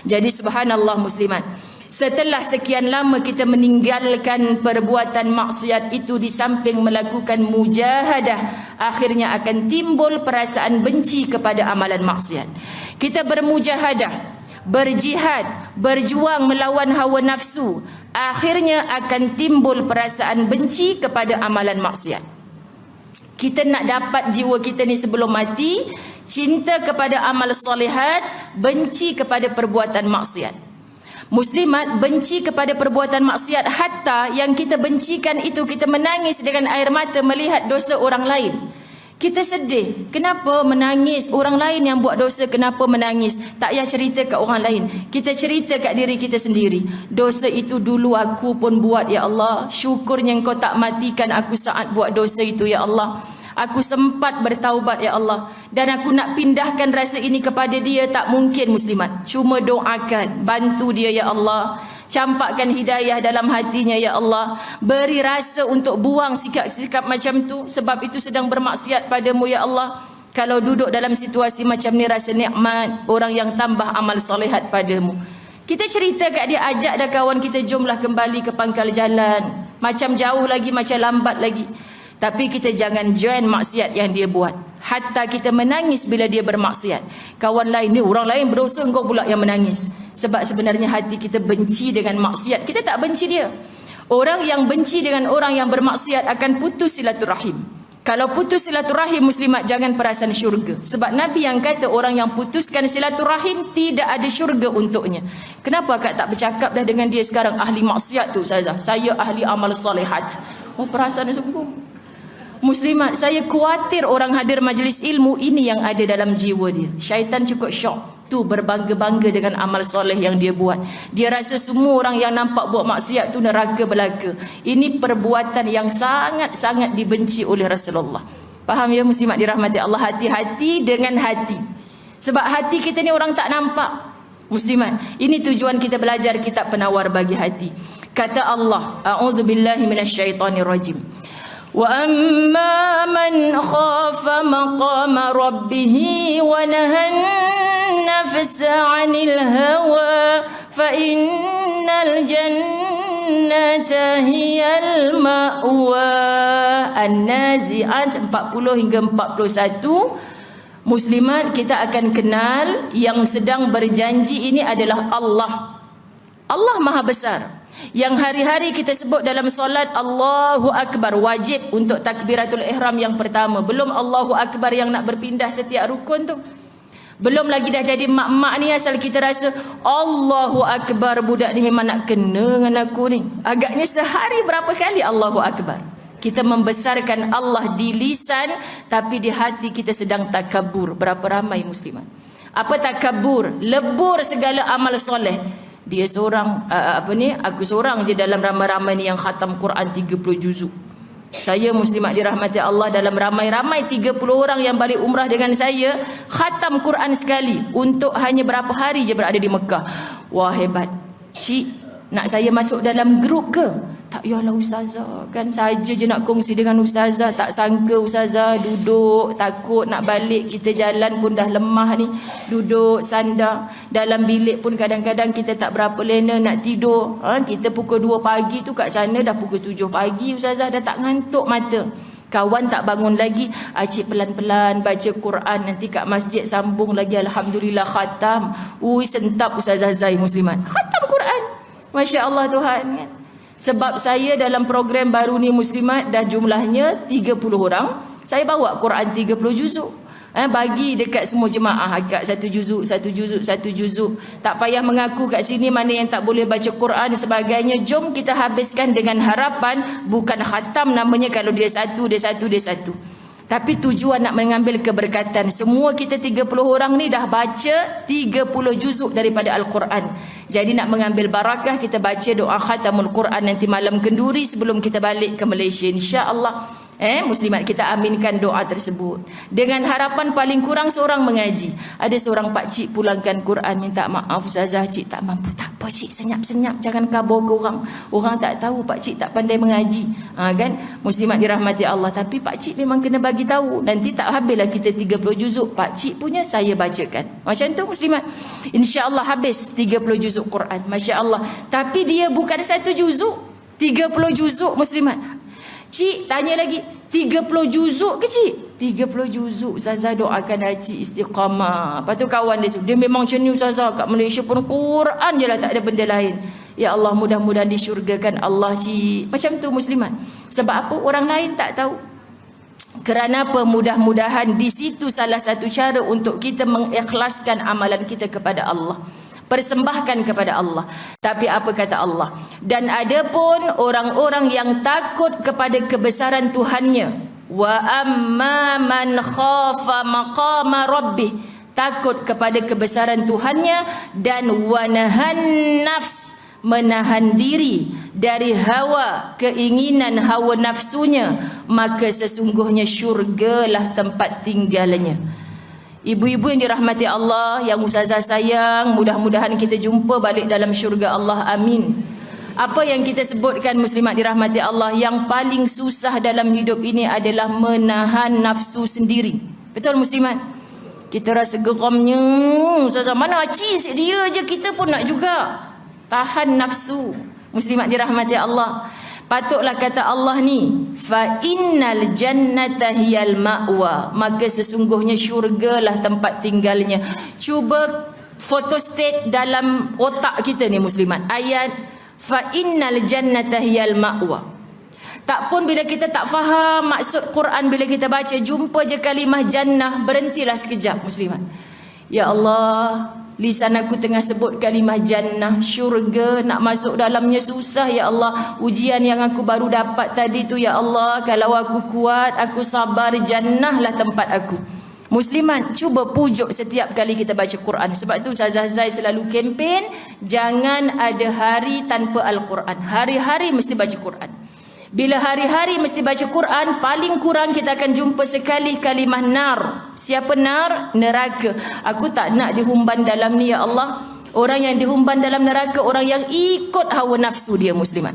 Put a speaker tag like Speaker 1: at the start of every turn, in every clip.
Speaker 1: Jadi subhanallah muslimat, setelah sekian lama kita meninggalkan perbuatan maksiat itu, di samping melakukan mujahadah, akhirnya akan timbul perasaan benci kepada amalan maksiat. Kita bermujahadah, berjihad, berjuang melawan hawa nafsu, akhirnya akan timbul perasaan benci kepada amalan maksiat. Kita nak dapat jiwa kita ni sebelum mati, cinta kepada amal solehat, benci kepada perbuatan maksiat. Muslimat, benci kepada perbuatan maksiat, hatta yang kita bencikan itu kita menangis dengan air mata melihat dosa orang lain. Kita sedih, kenapa menangis? Orang lain yang buat dosa, kenapa menangis? Tak payah cerita kat orang lain, kita cerita kat diri kita sendiri. Dosa itu dulu aku pun buat ya Allah, syukurnya Engkau tak matikan aku saat buat dosa itu ya Allah. Aku sempat bertaubat ya Allah, dan aku nak pindahkan rasa ini kepada dia, tak mungkin muslimat. Cuma doakan, bantu dia ya Allah, campakkan hidayah dalam hatinya ya Allah, beri rasa untuk buang sikap-sikap macam tu, sebab itu sedang bermaksiat padamu ya Allah. Kalau duduk dalam situasi macam ni, rasa nikmat orang yang tambah amal solehat padamu. Kita cerita kat dia, ajak dah kawan kita, jomlah kembali ke pangkal jalan, macam jauh lagi, macam lambat lagi. Tapi kita jangan join maksiat yang dia buat. Hatta kita menangis bila dia bermaksiat. Kawan lain ni, orang lain berdosa, engkau pula yang menangis. Sebab sebenarnya hati kita benci dengan maksiat. Kita tak benci dia. Orang yang benci dengan orang yang bermaksiat akan putus silaturahim. Kalau putus silaturahim muslimat, jangan perasan syurga. Sebab Nabi yang kata orang yang putuskan silaturahim tidak ada syurga untuknya. Kenapa akak tak bercakap dah dengan dia sekarang? Ahli maksiat tu Ustazah, saya ahli amal solehat. Oh, perasaan sungguh. Muslimat, saya khawatir orang hadir majlis ilmu ini yang ada dalam jiwa dia. Syaitan cukup syok tu, berbangga-bangga dengan amal soleh yang dia buat. Dia rasa semua orang yang nampak buat maksiat tu neraka belaka. Ini perbuatan yang sangat-sangat dibenci oleh Rasulullah. Faham ya muslimat dirahmati Allah? Hati-hati dengan hati. Sebab hati kita ni orang tak nampak. Muslimat, ini tujuan kita belajar kitab penawar bagi hati. Kata Allah, a'udzubillahi minasyaitonirrajim. وَأَمَّا مَنْ خَافَ مَقَامَ رَبِّهِ وَنَهَى النَّفْسَ عَنِ الْهَوَى فَإِنَّ الْجَنَّةَ هِيَ الْمَأْوَى. An-Nazi'at 40 hingga 41. Muslimat, kita akan kenal yang sedang berjanji ini adalah Allah. Allah Maha Besar, yang hari-hari kita sebut dalam solat Allahu Akbar, wajib untuk takbiratul ihram yang pertama. Belum Allahu Akbar yang nak berpindah setiap rukun tu. Belum lagi dah jadi mak-mak ni, asal kita rasa Allahu Akbar, budak ni memang nak kena dengan aku ni. Agaknya sehari berapa kali Allahu Akbar. Kita membesarkan Allah di lisan, tapi di hati kita sedang takabur. Berapa ramai muslimat? Apa takabur? Lebur segala amal soleh. Dia seorang, aku seorang je dalam ramai-ramai ni yang khatam Quran 30 juzuk. Saya muslimat dirahmati Allah, dalam ramai-ramai 30 orang yang balik umrah dengan saya, khatam Quran sekali untuk hanya berapa hari je berada di Mekah. Wah, hebat. Cik, nak saya masuk dalam grup ke? Tak yalah ustazah, kan saja je nak kongsi dengan ustazah. Tak sangka ustazah duduk, takut nak balik, kita jalan pun dah lemah ni, duduk sandar. Dalam bilik pun kadang-kadang kita tak berapa lena nak tidur. Kita pukul 2 pagi tu kat sana dah pukul 7 pagi ustazah, dah tak ngantuk mata. Kawan tak bangun lagi, acik pelan-pelan baca Quran, nanti kat masjid sambung lagi, alhamdulillah khatam. Ui, sentap ustazah Zai muslimat, khatam Quran. Masya Allah Tuhan, kan? Sebab saya dalam program baru ni muslimat, dah jumlahnya 30 orang, saya bawa Quran 30 juzuk. Bagi dekat semua jemaah, agak 1 juzuk, 1 juzuk, 1 juzuk. Tak payah mengaku kat sini mana yang tak boleh baca Quran sebagainya. Jom kita habiskan dengan harapan, bukan khatam namanya kalau dia satu. Tapi tujuan nak mengambil keberkatan. Semua kita 30 orang ni dah baca 30 juzuk daripada Al-Quran. Jadi nak mengambil barakah, kita baca doa khatamul Quran nanti malam kenduri sebelum kita balik ke Malaysia, insya-Allah. Muslimat, kita aminkan doa tersebut dengan harapan paling kurang seorang mengaji. Ada seorang pakcik pulangkan Quran, minta maaf ustazah, cik tak mampu. Tak apa cik, senyap-senyap, jangan kabur ke orang. Orang tak tahu pakcik tak pandai mengaji. Kan? Muslimat dirahmati Allah. Tapi pakcik memang kena bagi tahu. Nanti tak habislah kita 30 juzuk. Pakcik punya saya bacakan. Macam tu muslimat. InsyaAllah habis 30 juzuk Quran. Masya Allah. Tapi dia bukan 1 juzuk, 30 juzuk muslimat. Cik tanya lagi, 30 juzuk ke cik? 30 juzuk. Ustazah doakan cik istiqamah. Lepas tu kawan dia memang macam ni ustazah, kat Malaysia pun Quran je lah, tak ada benda lain. Ya Allah, mudah-mudahan disyurgakan Allah cik. Macam tu muslimat. Sebab apa? Orang lain tak tahu. Kerana apa? Mudah-mudahan di situ salah satu cara untuk kita mengikhlaskan amalan kita kepada Allah. Persembahkan kepada Allah. Tapi apa kata Allah? Dan ada pun orang-orang yang takut kepada kebesaran Tuhannya. Wa amma man khafa maqama rabbih. Takut kepada kebesaran Tuhannya. Dan wa nahan nafs. Menahan diri dari hawa, keinginan hawa nafsunya. Maka sesungguhnya syurgalah tempat tinggalnya. Ibu-ibu yang dirahmati Allah, yang ustazah sayang, mudah-mudahan kita jumpa balik dalam syurga Allah, amin. Apa yang kita sebutkan muslimat dirahmati Allah, yang paling susah dalam hidup ini adalah menahan nafsu sendiri. Betul muslimat? Kita rasa geramnya, ustazah mana acis dia je, kita pun nak juga. Tahan nafsu. Muslimat dirahmati Allah. Patutlah kata Allah ni, fa innal jannata hiyal ma'wa, maka sesungguhnya syurgalah tempat tinggalnya. Cuba photostat dalam otak kita ni muslimat, ayat fa innal jannata hiyal ma'wa. Tak pun bila kita tak faham maksud Quran, bila kita baca jumpa je kalimah jannah, berhentilah sekejap muslimat. Ya Allah, lisan aku tengah sebut kalimah jannah, syurga, nak masuk dalamnya susah ya Allah. Ujian yang aku baru dapat tadi tu ya Allah, kalau aku kuat, aku sabar, jannahlah tempat aku. Muslimat, cuba pujuk setiap kali kita baca Quran. Sebab tu Ustazah Zai selalu kempen, jangan ada hari tanpa Al-Quran. Hari-hari mesti baca Quran. Bila hari-hari mesti baca Quran, paling kurang kita akan jumpa sekali kalimah nar. Siapa nar? Neraka. Aku tak nak dihumban dalam ni ya Allah. Orang yang dihumban dalam neraka, orang yang ikut hawa nafsu dia muslimat.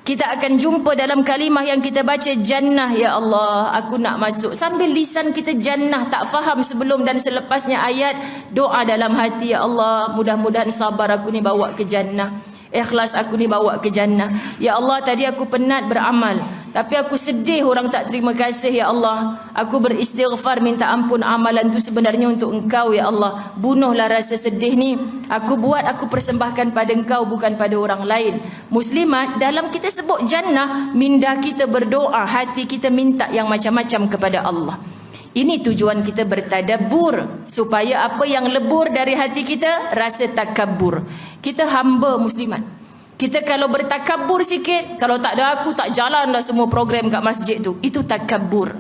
Speaker 1: Kita akan jumpa dalam kalimah yang kita baca jannah ya Allah, aku nak masuk. Sambil lisan kita jannah, tak faham sebelum dan selepasnya ayat, doa dalam hati, ya Allah, mudah-mudahan sabar aku ni bawa ke jannah. Ikhlas aku ni bawa ke jannah. Ya Allah, tadi aku penat beramal, tapi aku sedih orang tak terima kasih ya Allah. Aku beristighfar minta ampun, amalan tu sebenarnya untuk Engkau ya Allah. Bunuhlah rasa sedih ni. Aku buat, aku persembahkan pada Engkau, bukan pada orang lain. Muslimat, dalam kita sebut jannah, minda kita berdoa, hati kita minta yang macam-macam kepada Allah. Ini tujuan kita bertadabbur, supaya apa yang lebur dari hati kita, rasa takabur. Kita hamba muslimat. Kita kalau bertakabur sikit, kalau tak ada aku tak jalan dah semua program kat masjid tu. Itu takabur.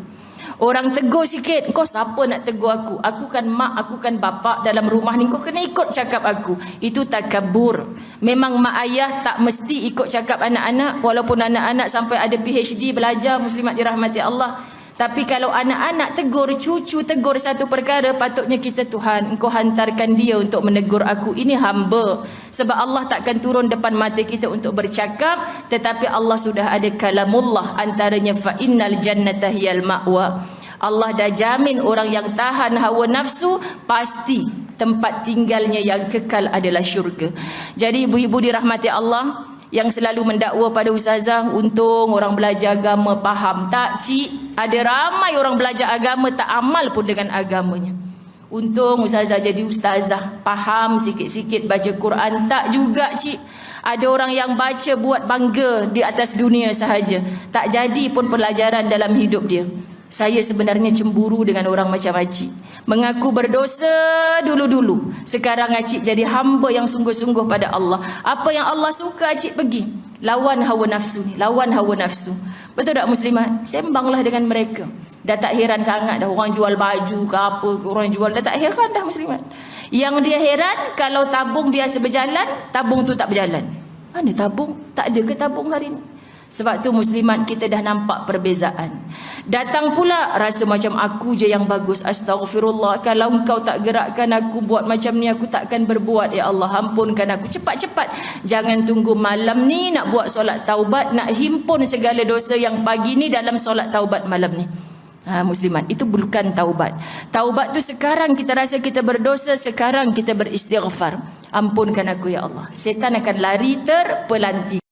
Speaker 1: Orang tegur sikit, kau siapa nak tegur aku? Aku kan mak, aku kan bapa dalam rumah ni, kau kena ikut cakap aku. Itu takabur. Memang mak ayah tak mesti ikut cakap anak-anak, walaupun anak-anak sampai ada PhD belajar, muslimat dirahmati Allah. Tapi kalau anak-anak tegur, cucu tegur satu perkara, patutnya kita, Tuhan, Engkau hantarkan dia untuk menegur aku. Ini hamba. Sebab Allah takkan turun depan mata kita untuk bercakap, tetapi Allah sudah ada kalamullah, antaranya fa innal jannata hiyal ma'wa. Allah dah jamin orang yang tahan hawa nafsu, pasti tempat tinggalnya yang kekal adalah syurga. Jadi ibu-ibu dirahmati Allah, yang selalu mendakwa pada ustazah, untung orang belajar agama faham. Tak cik, ada ramai orang belajar agama tak amal pun dengan agamanya. Untung ustazah jadi ustazah, faham sikit-sikit baca Quran. Tak juga cik, ada orang yang baca buat bangga di atas dunia sahaja, tak jadi pun pelajaran dalam hidup dia. Saya sebenarnya cemburu dengan orang macam Acik. Mengaku berdosa dulu-dulu, sekarang Acik jadi hamba yang sungguh-sungguh pada Allah. Apa yang Allah suka Acik pergi. Lawan hawa nafsu ni, lawan hawa nafsu. Betul tak muslimat? Sembanglah dengan mereka. Dah tak heran sangat dah orang jual baju ke apa, orang jual, dah tak heran dah muslimat. Yang dia heran kalau tabung biasa berjalan, tabung tu tak berjalan. Mana tabung? Tak ada ke tabung hari ni? Sebab tu muslimat kita dah nampak perbezaan. Datang pula rasa macam aku je yang bagus. Astaghfirullah, kalau engkau tak gerakkan aku buat macam ni, aku takkan berbuat. Ya Allah, ampunkan aku. Cepat-cepat. Jangan tunggu malam ni nak buat solat taubat, nak himpun segala dosa yang pagi ni dalam solat taubat malam ni. Muslimat, itu bukan taubat. Taubat tu sekarang kita rasa kita berdosa, sekarang kita beristighfar. Ampunkan aku ya Allah. Setan akan lari terpelanting.